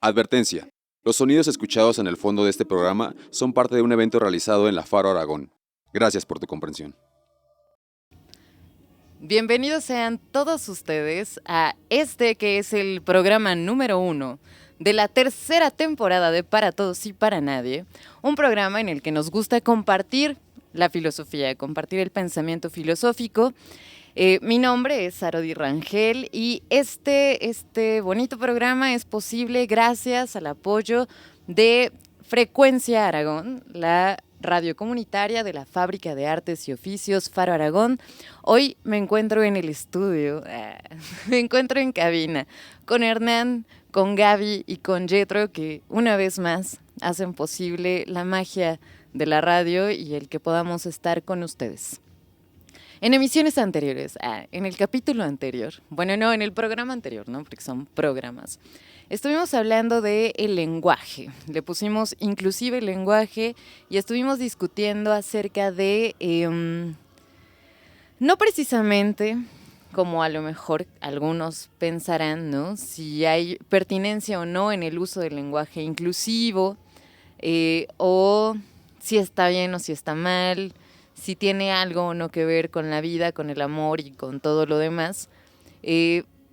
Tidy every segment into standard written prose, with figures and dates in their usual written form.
Advertencia. Los sonidos escuchados en el fondo de este programa son parte de un evento realizado en la Faro Aragón. Gracias por tu comprensión. Bienvenidos sean todos ustedes a este que es el programa número 1 de la tercera temporada de Para Todos y Para Nadie, un programa en el que nos gusta compartir la filosofía, compartir el pensamiento filosófico. Mi nombre es Sarodi Rangel y este bonito programa es posible gracias al apoyo de Frecuencia Aragón, la radio comunitaria de la Fábrica de Artes y Oficios Faro Aragón. Hoy me encuentro en el estudio, me encuentro en cabina con Hernán, con Gaby y con Jetro, que una vez más hacen posible la magia de la radio y el que podamos estar con ustedes. En emisiones anteriores, en el capítulo anterior, bueno, no, en el programa anterior, ¿no? Porque son programas. Estuvimos hablando del lenguaje, le pusimos inclusive el lenguaje y estuvimos discutiendo acerca de, no precisamente como a lo mejor algunos pensarán, ¿no? Si hay pertinencia o no en el uso del lenguaje inclusivo, o si está bien o si está mal, si tiene algo o no que ver con la vida, con el amor y con todo lo demás.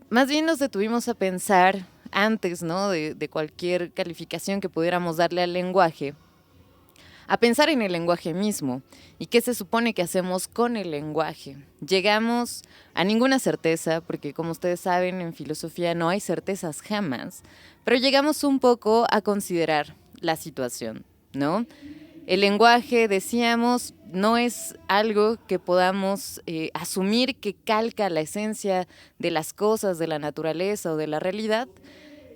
Más bien nos detuvimos a pensar antes, ¿no? de cualquier calificación que pudiéramos darle al lenguaje, a pensar en el lenguaje mismo y qué se supone que hacemos con el lenguaje. Llegamos a ninguna certeza, porque como ustedes saben, en filosofía no hay certezas jamás, pero llegamos un poco a considerar la situación, ¿no? El lenguaje, decíamos, no es algo que podamos asumir que calca la esencia de las cosas, de la naturaleza o de la realidad.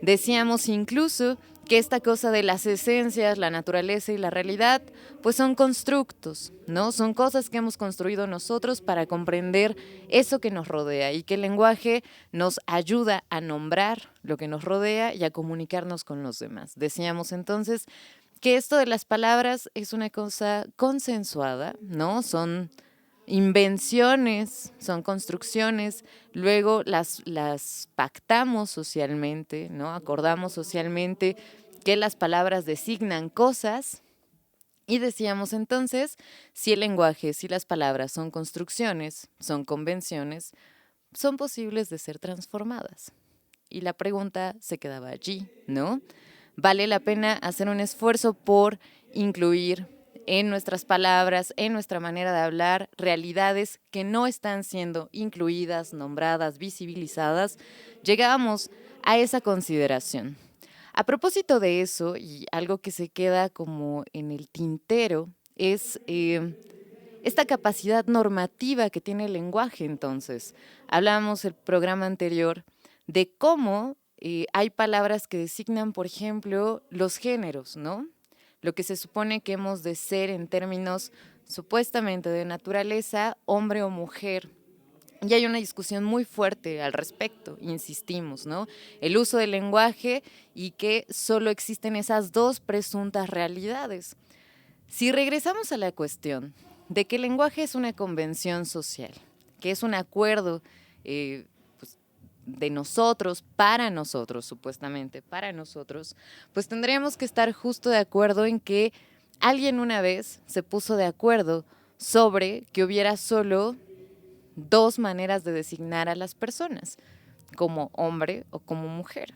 Decíamos incluso que esta cosa de las esencias, la naturaleza y la realidad, pues son constructos, ¿no? Son cosas que hemos construido nosotros para comprender eso que nos rodea y que el lenguaje nos ayuda a nombrar lo que nos rodea y a comunicarnos con los demás. Decíamos entonces que esto de las palabras es una cosa consensuada, ¿no? Son invenciones, son construcciones, luego las pactamos socialmente, ¿no? Acordamos socialmente que las palabras designan cosas y decíamos entonces, si el lenguaje, si las palabras son construcciones, son convenciones, son posibles de ser transformadas. Y la pregunta se quedaba allí, ¿no? ¿Vale la pena hacer un esfuerzo por incluir en nuestras palabras, en nuestra manera de hablar, realidades que no están siendo incluidas, nombradas, visibilizadas? Llegábamos a esa consideración. A propósito de eso, y algo que se queda como en el tintero, es esta capacidad normativa que tiene el lenguaje. Entonces, hablábamos el programa anterior de cómo hay palabras que designan, por ejemplo, los géneros, ¿no? Lo que se supone que hemos de ser en términos supuestamente de naturaleza, hombre o mujer. Y hay una discusión muy fuerte al respecto, insistimos, ¿no? El uso del lenguaje y que solo existen esas dos presuntas realidades. Si regresamos a la cuestión de que el lenguaje es una convención social, que es un acuerdo de nosotros, para nosotros, supuestamente, para nosotros, pues tendríamos que estar justo de acuerdo en que alguien una vez se puso de acuerdo sobre que hubiera solo dos maneras de designar a las personas, como hombre o como mujer.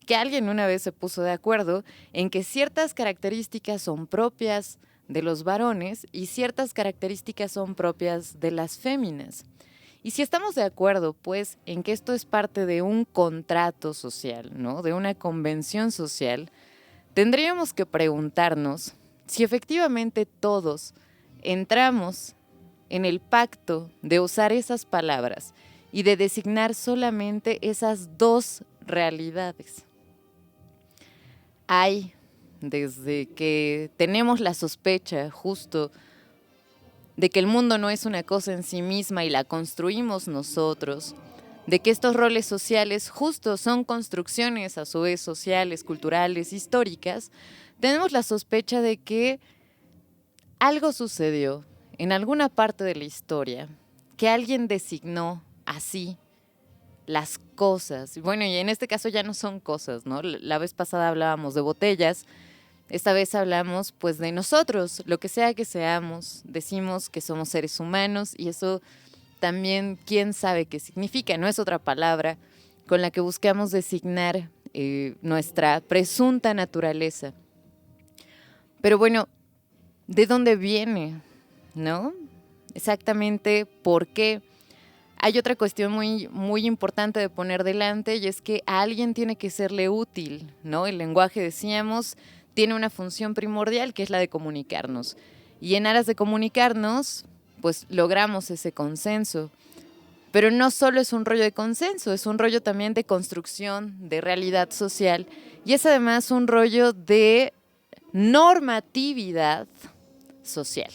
Que alguien una vez se puso de acuerdo en que ciertas características son propias de los varones y ciertas características son propias de las féminas. Y si estamos de acuerdo, pues, en que esto es parte de un contrato social, ¿no? De una convención social, tendríamos que preguntarnos si efectivamente todos entramos en el pacto de usar esas palabras y de designar solamente esas dos realidades. Hay, desde que tenemos la sospecha justo de que el mundo no es una cosa en sí misma y la construimos nosotros, de que estos roles sociales justo son construcciones a su vez sociales, culturales, históricas, tenemos la sospecha de que algo sucedió en alguna parte de la historia, que alguien designó así las cosas. Bueno, y en este caso ya no son cosas, ¿no? La vez pasada hablábamos de botellas, esta vez hablamos pues de nosotros, lo que sea que seamos, decimos que somos seres humanos y eso también quién sabe qué significa, no es otra palabra con la que buscamos designar nuestra presunta naturaleza. Pero bueno, ¿de dónde viene? ¿No? Exactamente por qué. Hay otra cuestión muy, muy importante de poner delante y es que a alguien tiene que serle útil, ¿no? El lenguaje, decíamos, tiene una función primordial que es la de comunicarnos. Y en aras de comunicarnos, pues logramos ese consenso. Pero no solo es un rollo de consenso, es un rollo también de construcción, de realidad social. Y es además un rollo de normatividad social.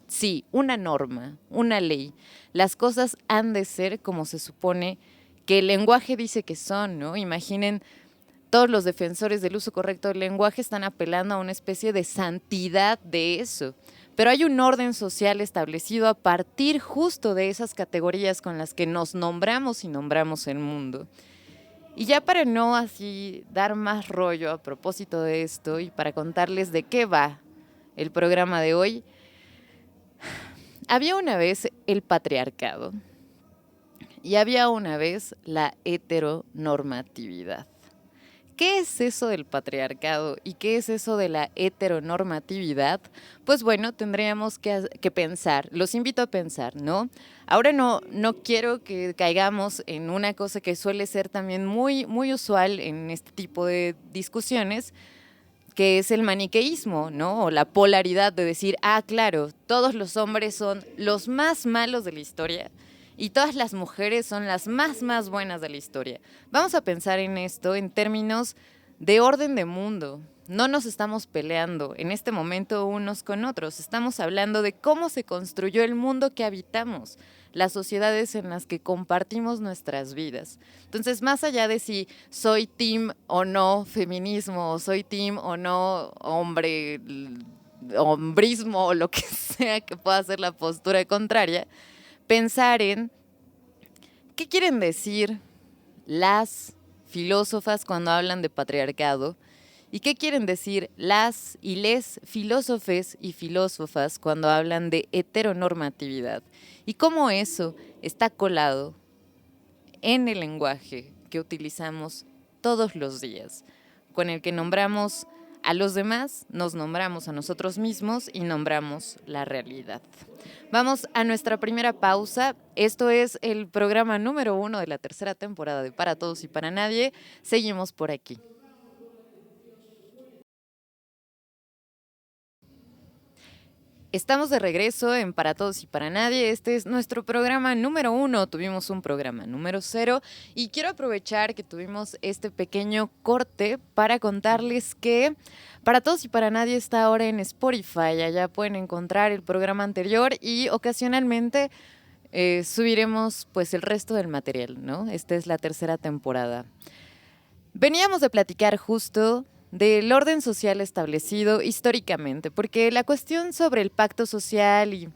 Sí, una norma, una ley. Las cosas han de ser como se supone que el lenguaje dice que son, ¿no? Imaginen, todos los defensores del uso correcto del lenguaje están apelando a una especie de santidad de eso. Pero hay un orden social establecido a partir justo de esas categorías con las que nos nombramos y nombramos el mundo. Y ya para no así dar más rollo a propósito de esto y para contarles de qué va el programa de hoy, había una vez el patriarcado y había una vez la heteronormatividad. ¿Qué es eso del patriarcado y qué es eso de la heteronormatividad? Pues bueno, tendríamos que pensar, los invito a pensar, ¿no? Ahora no quiero que caigamos en una cosa que suele ser también muy, muy usual en este tipo de discusiones, que es el maniqueísmo, ¿no? O la polaridad de decir, claro, todos los hombres son los más malos de la historia y todas las mujeres son las más buenas de la historia. Vamos a pensar en esto en términos de orden de mundo. No nos estamos peleando en este momento unos con otros. Estamos hablando de cómo se construyó el mundo que habitamos, las sociedades en las que compartimos nuestras vidas. Entonces, más allá de si soy team o no feminismo, o soy team o no hombrismo, o lo que sea que pueda ser la postura contraria, pensar en qué quieren decir las filósofas cuando hablan de patriarcado y qué quieren decir las y les filósofes y filósofas cuando hablan de heteronormatividad y cómo eso está colado en el lenguaje que utilizamos todos los días, con el que nombramos a los demás, nos nombramos a nosotros mismos y nombramos la realidad. Vamos a nuestra primera pausa. Esto es el programa número 1 de la tercera temporada de Para Todos y Para Nadie. Seguimos por aquí. Estamos de regreso en Para Todos y Para Nadie. Este es nuestro programa número 1. Tuvimos un programa número 0 y quiero aprovechar que tuvimos este pequeño corte para contarles que Para Todos y Para Nadie está ahora en Spotify. Allá pueden encontrar el programa anterior y ocasionalmente subiremos pues el resto del material, ¿no? Esta es la tercera temporada. Veníamos de platicar justo del orden social establecido históricamente, porque la cuestión sobre el pacto social y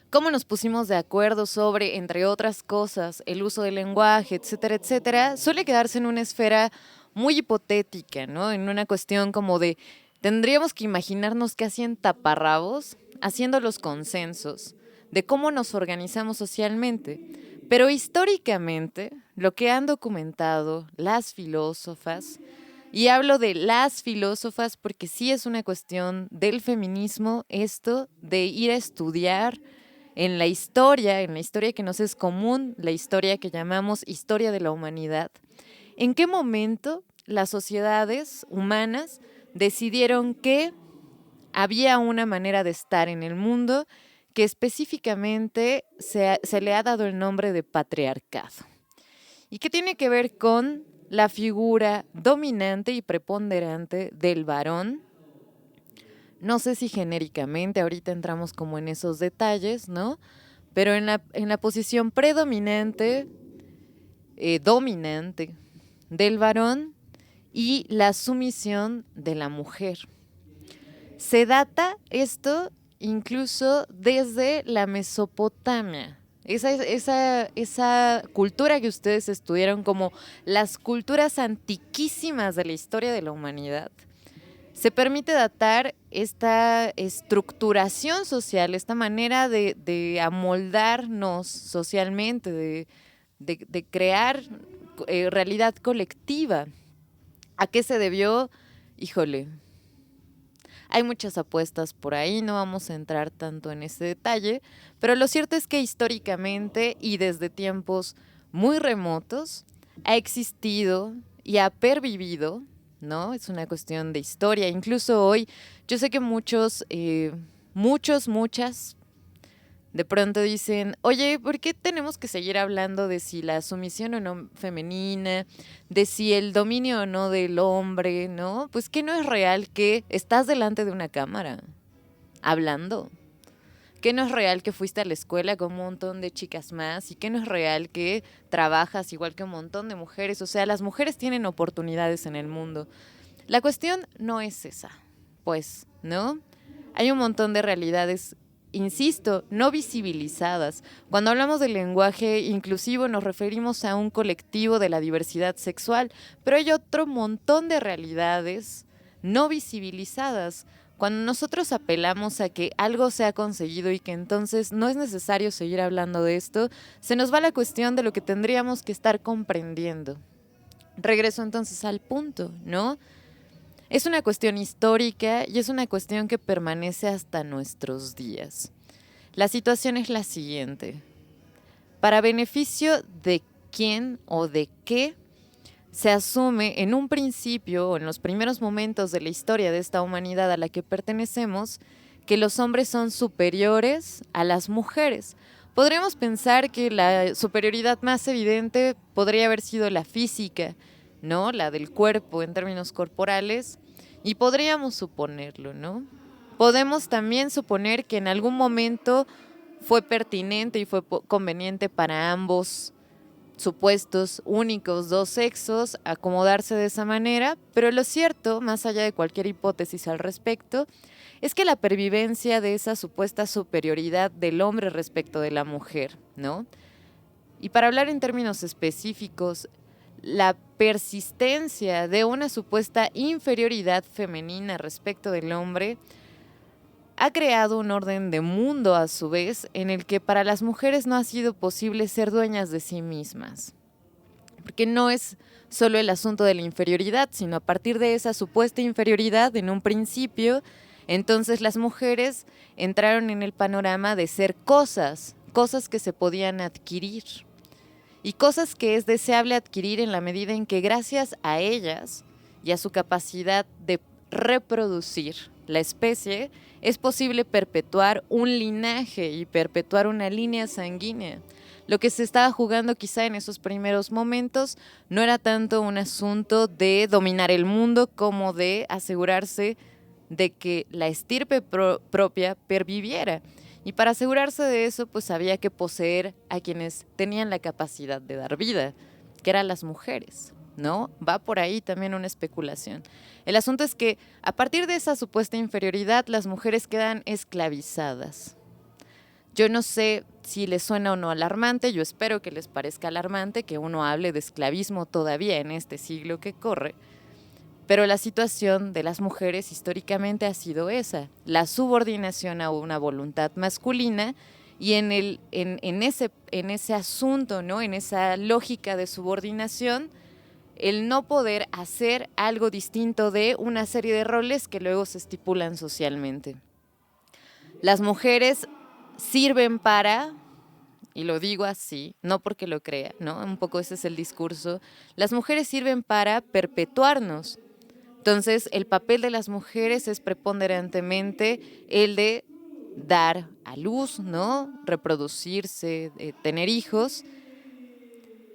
cómo nos pusimos de acuerdo sobre, entre otras cosas, el uso del lenguaje, etcétera, suele quedarse en una esfera muy hipotética, ¿no? En una cuestión como de, tendríamos que imaginarnos casi en taparrabos, haciendo los consensos de cómo nos organizamos socialmente. Pero históricamente, lo que han documentado las filósofas, y hablo de las filósofas porque sí es una cuestión del feminismo, esto de ir a estudiar en la historia que nos es común, la historia que llamamos historia de la humanidad, ¿en qué momento las sociedades humanas decidieron que había una manera de estar en el mundo que específicamente se le ha dado el nombre de patriarcado? ¿Y qué tiene que ver con la figura dominante y preponderante del varón? No sé si genéricamente, ahorita entramos como en esos detalles, ¿no? Pero en la posición predominante, dominante del varón y la sumisión de la mujer. Se data esto incluso desde la Mesopotamia, Esa cultura que ustedes estudiaron como las culturas antiquísimas de la historia de la humanidad, se permite datar esta estructuración social, esta manera de amoldarnos socialmente, de crear realidad colectiva. ¿A qué se debió? Híjole, hay muchas apuestas por ahí, no vamos a entrar tanto en ese detalle, pero lo cierto es que históricamente y desde tiempos muy remotos ha existido y ha pervivido, ¿no? Es una cuestión de historia. Incluso hoy, yo sé que muchas, de pronto dicen, oye, ¿por qué tenemos que seguir hablando de si la sumisión o no femenina, de si el dominio o no del hombre, ¿no? Pues que no es real que estás delante de una cámara hablando. Que no es real que fuiste a la escuela con un montón de chicas más y que no es real que trabajas igual que un montón de mujeres. O sea, las mujeres tienen oportunidades en el mundo. La cuestión no es esa, pues, ¿no? Hay un montón de realidades, insisto, no visibilizadas. Cuando hablamos del lenguaje inclusivo nos referimos a un colectivo de la diversidad sexual, pero hay otro montón de realidades no visibilizadas. Cuando nosotros apelamos a que algo se ha conseguido y que entonces no es necesario seguir hablando de esto, se nos va la cuestión de lo que tendríamos que estar comprendiendo. Regreso entonces al punto, ¿no? Es una cuestión histórica y es una cuestión que permanece hasta nuestros días. La situación es la siguiente. Para beneficio de quién o de qué se asume en un principio o en los primeros momentos de la historia de esta humanidad a la que pertenecemos que los hombres son superiores a las mujeres. Podríamos pensar que la superioridad más evidente podría haber sido la física, ¿no? La del cuerpo en términos corporales, y podríamos suponerlo, ¿no? Podemos también suponer que en algún momento fue pertinente y fue conveniente para ambos supuestos únicos dos sexos acomodarse de esa manera, pero lo cierto, más allá de cualquier hipótesis al respecto, es que la pervivencia de esa supuesta superioridad del hombre respecto de la mujer, ¿no? Y para hablar en términos específicos, la persistencia de una supuesta inferioridad femenina respecto del hombre ha creado un orden de mundo a su vez en el que para las mujeres no ha sido posible ser dueñas de sí mismas. Porque no es solo el asunto de la inferioridad, sino a partir de esa supuesta inferioridad en un principio, entonces las mujeres entraron en el panorama de ser cosas que se podían adquirir. Y cosas que es deseable adquirir en la medida en que gracias a ellas y a su capacidad de reproducir la especie, es posible perpetuar un linaje y perpetuar una línea sanguínea. Lo que se estaba jugando quizá en esos primeros momentos no era tanto un asunto de dominar el mundo como de asegurarse de que la estirpe propia perviviera. Y para asegurarse de eso, pues había que poseer a quienes tenían la capacidad de dar vida, que eran las mujeres, ¿no? Va por ahí también una especulación. El asunto es que a partir de esa supuesta inferioridad, las mujeres quedan esclavizadas. Yo no sé si les suena o no alarmante, yo espero que les parezca alarmante que uno hable de esclavismo todavía en este siglo que corre, pero la situación de las mujeres históricamente ha sido esa, la subordinación a una voluntad masculina y en ese asunto, ¿no? En esa lógica de subordinación, el no poder hacer algo distinto de una serie de roles que luego se estipulan socialmente. Las mujeres sirven para, y lo digo así, no porque lo crea, ¿no? Un poco ese es el discurso, las mujeres sirven para perpetuarnos. Entonces, el papel de las mujeres es preponderantemente el de dar a luz, ¿no? Reproducirse, tener hijos.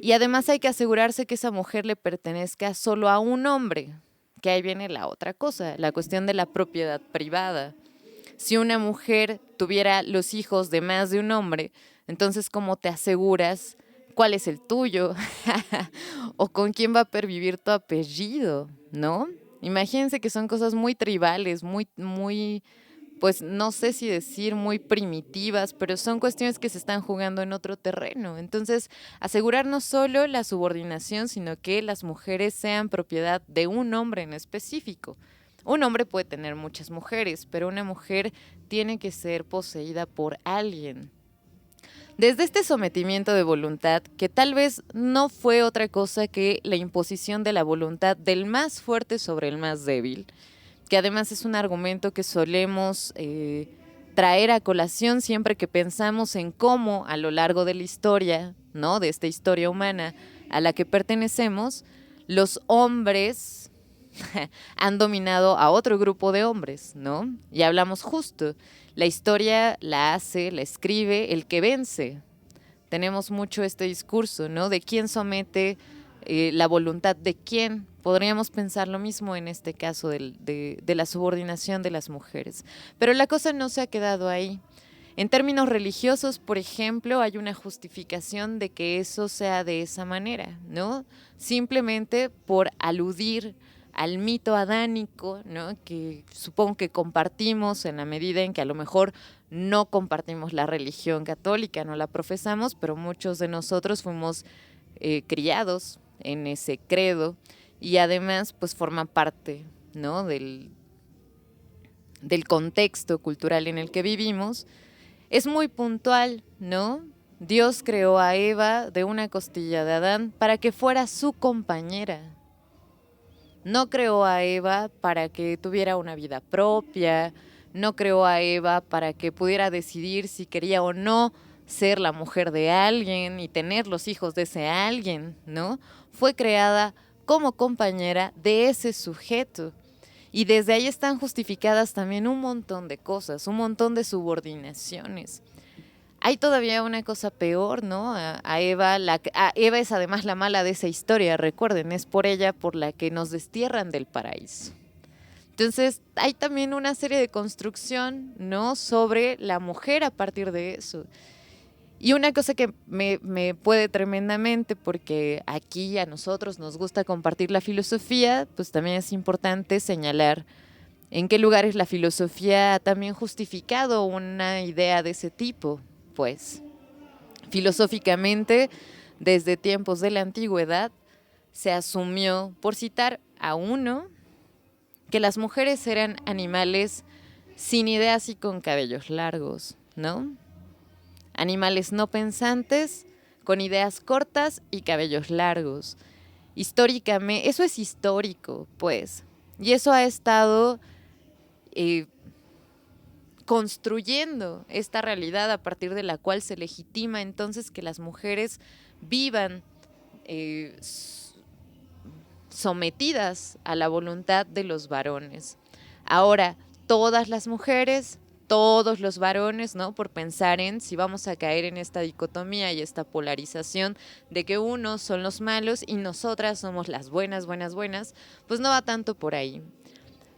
Y además hay que asegurarse que esa mujer le pertenezca solo a un hombre, que ahí viene la otra cosa, la cuestión de la propiedad privada. Si una mujer tuviera los hijos de más de un hombre, entonces ¿cómo te aseguras cuál es el tuyo? ¿O con quién va a pervivir tu apellido? ¿No? Imagínense que son cosas muy tribales, muy pues no sé si decir muy primitivas, pero son cuestiones que se están jugando en otro terreno. Entonces, asegurar no solo la subordinación, sino que las mujeres sean propiedad de un hombre en específico. Un hombre puede tener muchas mujeres, pero una mujer tiene que ser poseída por alguien. Desde este sometimiento de voluntad, que tal vez no fue otra cosa que la imposición de la voluntad del más fuerte sobre el más débil, que además es un argumento que solemos traer a colación siempre que pensamos en cómo a lo largo de la historia, ¿no?, de esta historia humana a la que pertenecemos, los hombres han dominado a otro grupo de hombres, ¿no? Y hablamos justo, la historia la hace, la escribe el que vence. Tenemos mucho este discurso, ¿no?, de quién somete la voluntad de quién. Podríamos pensar lo mismo en este caso de la subordinación de las mujeres. Pero la cosa no se ha quedado ahí. En términos religiosos, por ejemplo, hay una justificación de que eso sea de esa manera, ¿no? Simplemente por aludir al mito adánico, ¿no?, que supongo que compartimos en la medida en que a lo mejor no compartimos la religión católica, no la profesamos, pero muchos de nosotros fuimos criados en ese credo y además pues forma parte, ¿no?, del contexto cultural en el que vivimos. Es muy puntual, ¿no? Dios creó a Eva de una costilla de Adán para que fuera su compañera. No creó a Eva para que tuviera una vida propia, no creó a Eva para que pudiera decidir si quería o no ser la mujer de alguien y tener los hijos de ese alguien, ¿no? Fue creada como compañera de ese sujeto. Y desde ahí están justificadas también un montón de cosas, un montón de subordinaciones. Hay todavía una cosa peor, ¿no? A Eva es además la mala de esa historia, recuerden, es por ella por la que nos destierran del paraíso. Entonces, hay también una serie de construcción, ¿no?, sobre la mujer a partir de eso. Y una cosa que me puede tremendamente, porque aquí a nosotros nos gusta compartir la filosofía, pues también es importante señalar en qué lugares la filosofía ha también justificado una idea de ese tipo. Pues, filosóficamente, desde tiempos de la antigüedad, se asumió, por citar a uno, que las mujeres eran animales sin ideas y con cabellos largos, ¿no? Animales no pensantes, con ideas cortas y cabellos largos. Históricamente, eso es histórico, pues. Y eso ha estado construyendo esta realidad a partir de la cual se legitima entonces que las mujeres vivan sometidas a la voluntad de los varones. Ahora, todas las mujeres, todos los varones, ¿no?, por pensar en si vamos a caer en esta dicotomía y esta polarización de que unos son los malos y nosotras somos las buenas, pues no va tanto por ahí.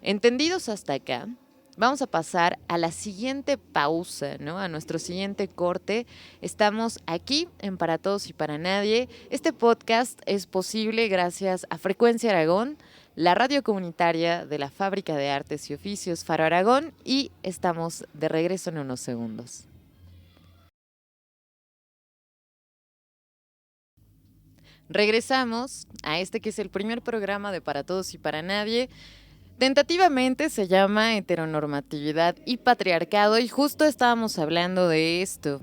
Entendidos hasta acá, vamos a pasar a la siguiente pausa, ¿no?, a nuestro siguiente corte. Estamos aquí en Para Todos y Para Nadie. Este podcast es posible gracias a Frecuencia Aragón, la radio comunitaria de la Fábrica de Artes y Oficios Faro Aragón, y estamos de regreso en unos segundos. Regresamos a este que es el primer programa de Para Todos y Para Nadie. Tentativamente se llama heteronormatividad y patriarcado, y justo estábamos hablando de esto.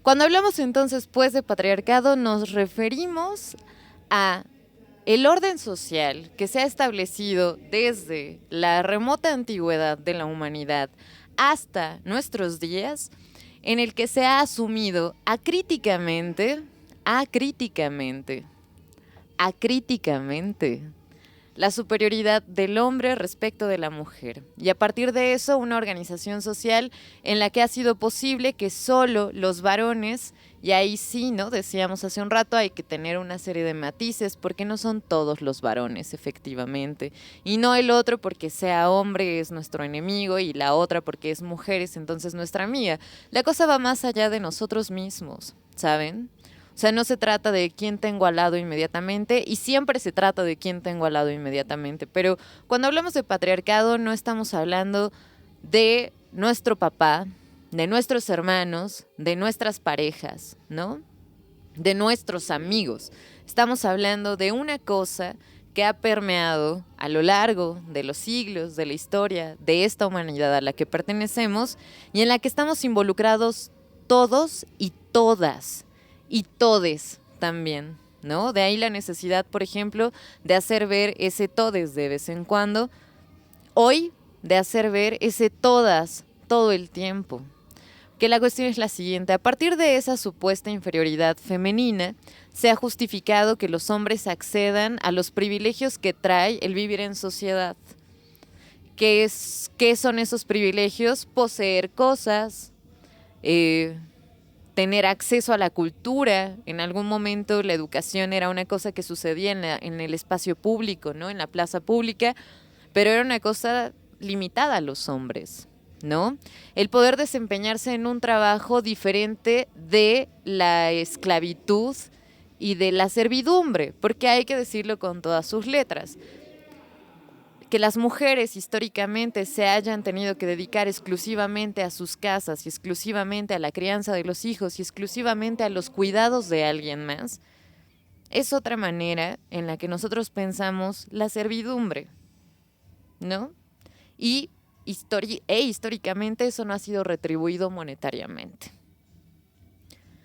Cuando hablamos entonces pues de patriarcado, nos referimos a el orden social que se ha establecido desde la remota antigüedad de la humanidad hasta nuestros días, en el que se ha asumido acríticamente, la superioridad del hombre respecto de la mujer. Y a partir de eso, una organización social en la que ha sido posible que solo los varones, y ahí sí, ¿no?, decíamos hace un rato, hay que tener una serie de matices, porque no son todos los varones, efectivamente. Y no el otro porque sea hombre es nuestro enemigo, y la otra porque es mujer es entonces nuestra amiga. La cosa va más allá de nosotros mismos, ¿saben? O sea, no se trata de quién tengo al lado inmediatamente, y siempre se trata de quién tengo al lado inmediatamente. Pero cuando hablamos de patriarcado no estamos hablando de nuestro papá, de nuestros hermanos, de nuestras parejas, ¿no? De nuestros amigos. Estamos hablando de una cosa que ha permeado a lo largo de los siglos de la historia de esta humanidad a la que pertenecemos y en la que estamos involucrados todos y todas y todes también, ¿no? De ahí la necesidad, por ejemplo, de hacer ver ese todes de vez en cuando, hoy de hacer ver ese todas todo el tiempo. Que la cuestión es la siguiente: a partir de esa supuesta inferioridad femenina, se ha justificado que los hombres accedan a los privilegios que trae el vivir en sociedad. ¿Qué son esos privilegios? Poseer cosas, tener acceso a la cultura. En algún momento la educación era una cosa que sucedía en el espacio público, ¿no? En la plaza pública, pero era una cosa limitada a los hombres, ¿no? El poder desempeñarse en un trabajo diferente de la esclavitud y de la servidumbre, porque hay que decirlo con todas sus letras. Que las mujeres históricamente se hayan tenido que dedicar exclusivamente a sus casas y exclusivamente a la crianza de los hijos y exclusivamente a los cuidados de alguien más, es otra manera en la que nosotros pensamos la servidumbre, ¿no? Y históricamente eso no ha sido retribuido monetariamente.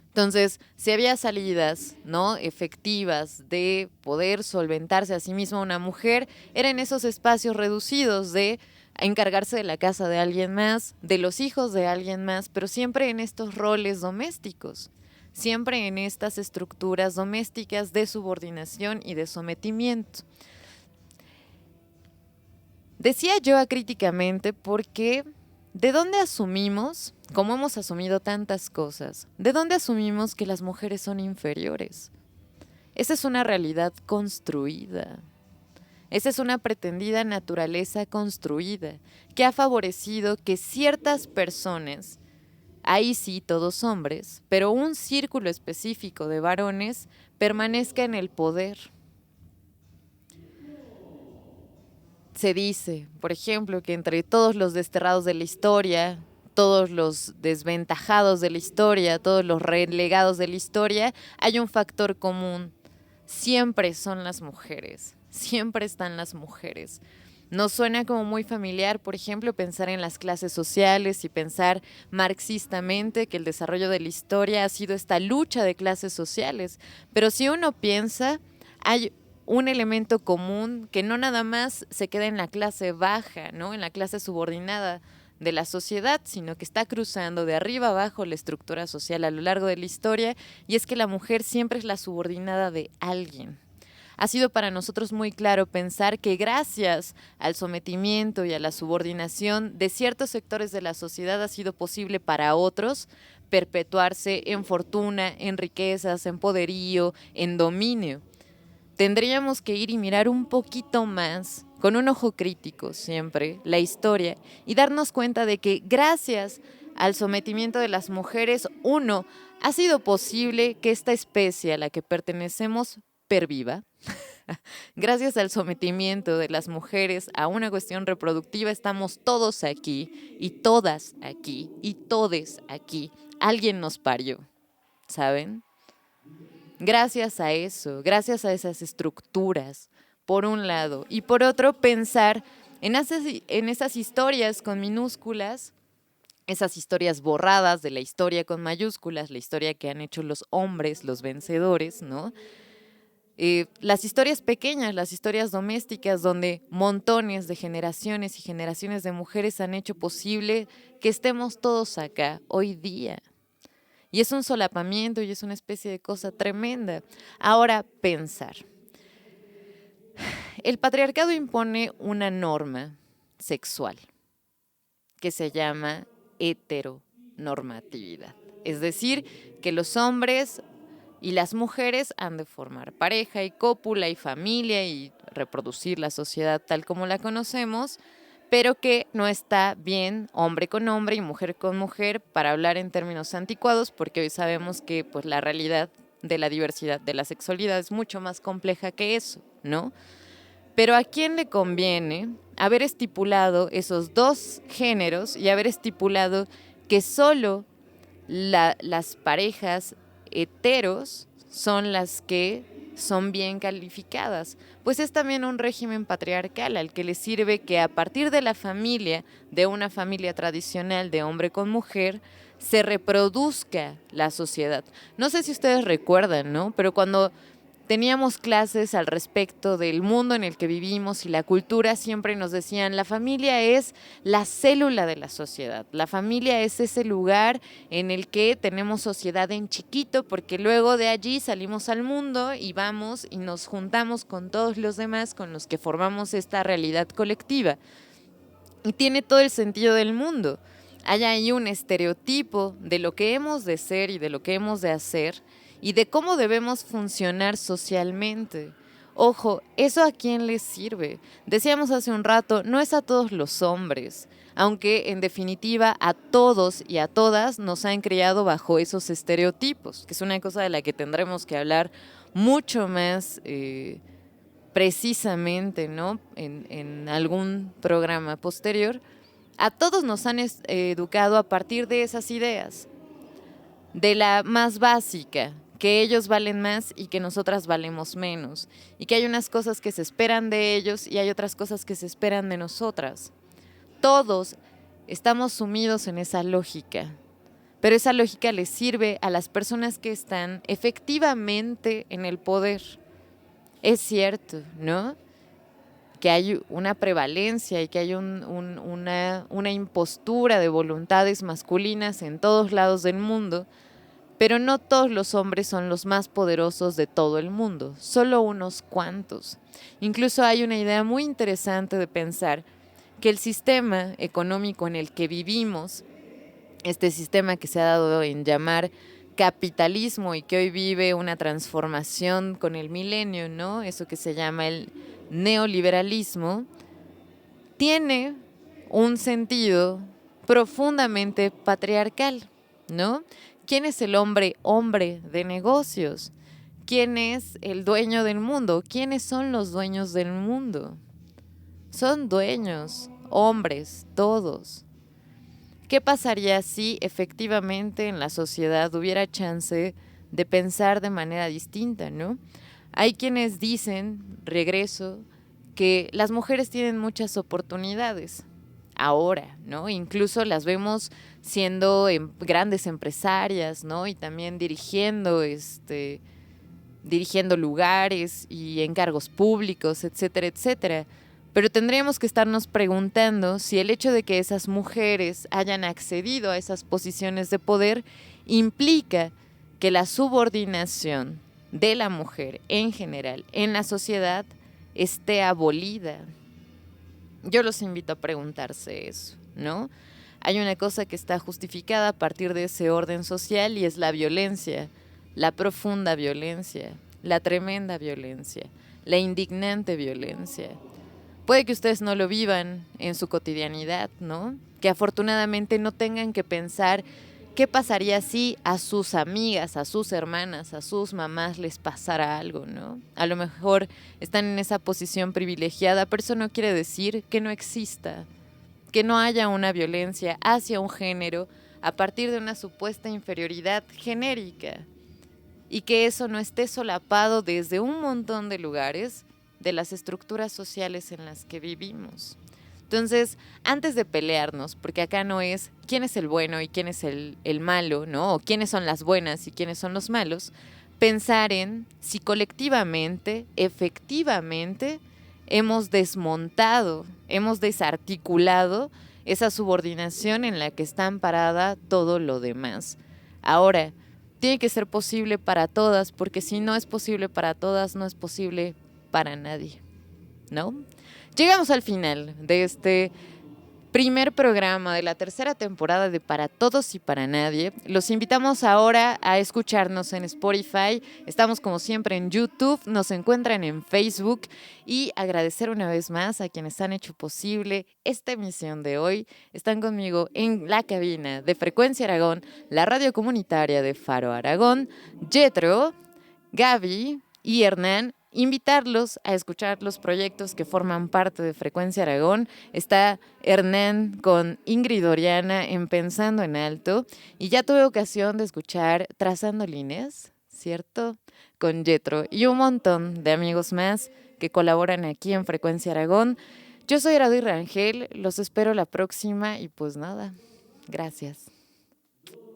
Entonces, si había salidas, ¿no?, efectivas de poder solventarse a sí misma una mujer, era en esos espacios reducidos de encargarse de la casa de alguien más, de los hijos de alguien más, pero siempre en estos roles domésticos, siempre en estas estructuras domésticas de subordinación y de sometimiento. Decía yo acríticamente porque ¿de dónde asumimos, como hemos asumido tantas cosas, de dónde asumimos que las mujeres son inferiores? Esa es una realidad construida. Esa es una pretendida naturaleza construida que ha favorecido que ciertas personas, ahí sí todos hombres, pero un círculo específico de varones, permanezca en el poder. Se dice, por ejemplo, que entre todos los desterrados de la historia, todos los desventajados de la historia, todos los relegados de la historia, hay un factor común. Siempre son las mujeres, siempre están las mujeres. Nos suena como muy familiar, por ejemplo, pensar en las clases sociales y pensar marxistamente que el desarrollo de la historia ha sido esta lucha de clases sociales. Pero si uno piensa, hay un elemento común que no nada más se queda en la clase baja, ¿no?, en la clase subordinada de la sociedad, sino que está cruzando de arriba abajo la estructura social a lo largo de la historia, y es que la mujer siempre es la subordinada de alguien. Ha sido para nosotros muy claro pensar que gracias al sometimiento y a la subordinación de ciertos sectores de la sociedad ha sido posible para otros perpetuarse en fortuna, en riquezas, en poderío, en dominio. Tendríamos que ir y mirar un poquito más, con un ojo crítico siempre, la historia y darnos cuenta de que gracias al sometimiento de las mujeres, ha sido posible que esta especie a la que pertenecemos perviva. Gracias al sometimiento de las mujeres a una cuestión reproductiva estamos todos aquí y todas aquí y todes aquí. Alguien nos parió, ¿saben? Gracias a eso, gracias a esas estructuras, por un lado, y por otro, pensar en esas historias con minúsculas, esas historias borradas de la historia con mayúsculas, la historia que han hecho los hombres, los vencedores, ¿no? Las historias pequeñas, las historias domésticas, donde montones de generaciones y generaciones de mujeres han hecho posible que estemos todos acá hoy día. Y es un solapamiento y es una especie de cosa tremenda. Ahora, pensar. El patriarcado impone una norma sexual que se llama heteronormatividad. Es decir, que los hombres y las mujeres han de formar pareja y cópula y familia y reproducir la sociedad tal como la conocemos, pero que no está bien hombre con hombre y mujer con mujer para hablar en términos anticuados, porque hoy sabemos que pues, la realidad de la diversidad de la sexualidad es mucho más compleja que eso, ¿no? Pero ¿a quién le conviene haber estipulado esos dos géneros y haber estipulado que solo las parejas heteros son las que son bien calificadas? Pues es también un régimen patriarcal al que le sirve que a partir de la familia, de una familia tradicional de hombre con mujer, se reproduzca la sociedad. No sé si ustedes recuerdan, ¿no? Pero cuando teníamos clases al respecto del mundo en el que vivimos y la cultura, siempre nos decían, la familia es la célula de la sociedad. La familia es ese lugar en el que tenemos sociedad en chiquito, porque luego de allí salimos al mundo y vamos y nos juntamos con todos los demás con los que formamos esta realidad colectiva. Y tiene todo el sentido del mundo. Hay ahí un estereotipo de lo que hemos de ser y de lo que hemos de hacer, y de cómo debemos funcionar socialmente. Ojo, ¿eso a quién les sirve? Decíamos hace un rato, no es a todos los hombres, aunque en definitiva a todos y a todas nos han criado bajo esos estereotipos, que es una cosa de la que tendremos que hablar mucho más precisamente, ¿no? En algún programa posterior. A todos nos han educado a partir de esas ideas, de la más básica, que ellos valen más y que nosotras valemos menos, y que hay unas cosas que se esperan de ellos y hay otras cosas que se esperan de nosotras. Todos estamos sumidos en esa lógica, pero esa lógica les sirve a las personas que están efectivamente en el poder. Es cierto, ¿no?, que hay una prevalencia y que hay una impostura de voluntades masculinas en todos lados del mundo, pero no todos los hombres son los más poderosos de todo el mundo, solo unos cuantos. Incluso hay una idea muy interesante de pensar que el sistema económico en el que vivimos, este sistema que se ha dado en llamar capitalismo y que hoy vive una transformación con el milenio, ¿no? Eso que se llama el neoliberalismo, tiene un sentido profundamente patriarcal, ¿no? ¿Quién es el hombre de negocios? ¿Quién es el dueño del mundo? ¿Quiénes son los dueños del mundo? Son dueños, hombres, todos. ¿Qué pasaría si efectivamente en la sociedad hubiera chance de pensar de manera distinta, ¿no? Hay quienes dicen, regreso, que las mujeres tienen muchas oportunidades ahora, ¿no? Incluso las vemos siendo grandes empresarias, ¿no? Y también dirigiendo lugares y encargos públicos, etcétera, etcétera. Pero tendríamos que estarnos preguntando si el hecho de que esas mujeres hayan accedido a esas posiciones de poder implica que la subordinación de la mujer en general en la sociedad esté abolida. Yo los invito a preguntarse eso, ¿no? Hay una cosa que está justificada a partir de ese orden social y es la violencia, la profunda violencia, la tremenda violencia, la indignante violencia. Puede que ustedes no lo vivan en su cotidianidad, ¿no? Que afortunadamente no tengan que pensar qué pasaría si a sus amigas, a sus hermanas, a sus mamás les pasara algo, ¿no? A lo mejor están en esa posición privilegiada, pero eso no quiere decir que no exista, que no haya una violencia hacia un género a partir de una supuesta inferioridad genérica y que eso no esté solapado desde un montón de lugares de las estructuras sociales en las que vivimos. Entonces, antes de pelearnos, porque acá no es quién es el bueno y quién es el malo, ¿no? O quiénes son las buenas y quiénes son los malos, pensar en si colectivamente, efectivamente, hemos desmontado, hemos desarticulado esa subordinación en la que está amparada todo lo demás. Ahora, tiene que ser posible para todas, porque si no es posible para todas, no es posible para nadie, ¿no? Llegamos al final de este primer programa de la tercera temporada de Para Todos y Para Nadie. Los invitamos ahora a escucharnos en Spotify. Estamos como siempre en YouTube, nos encuentran en Facebook y agradecer una vez más a quienes han hecho posible esta emisión de hoy. Están conmigo en la cabina de Frecuencia Aragón, la radio comunitaria de Faro Aragón, Jetro, Gaby y Hernán. invitarlos a escuchar los proyectos que forman parte de Frecuencia Aragón. Está Hernán con Ingrid Oriana en Pensando en Alto, y ya tuve ocasión de escuchar Trazando Líneas, ¿cierto? Con Yetro y un montón de amigos más que colaboran aquí en Frecuencia Aragón. Yo soy Arady Rangel, los espero la próxima y pues nada, gracias.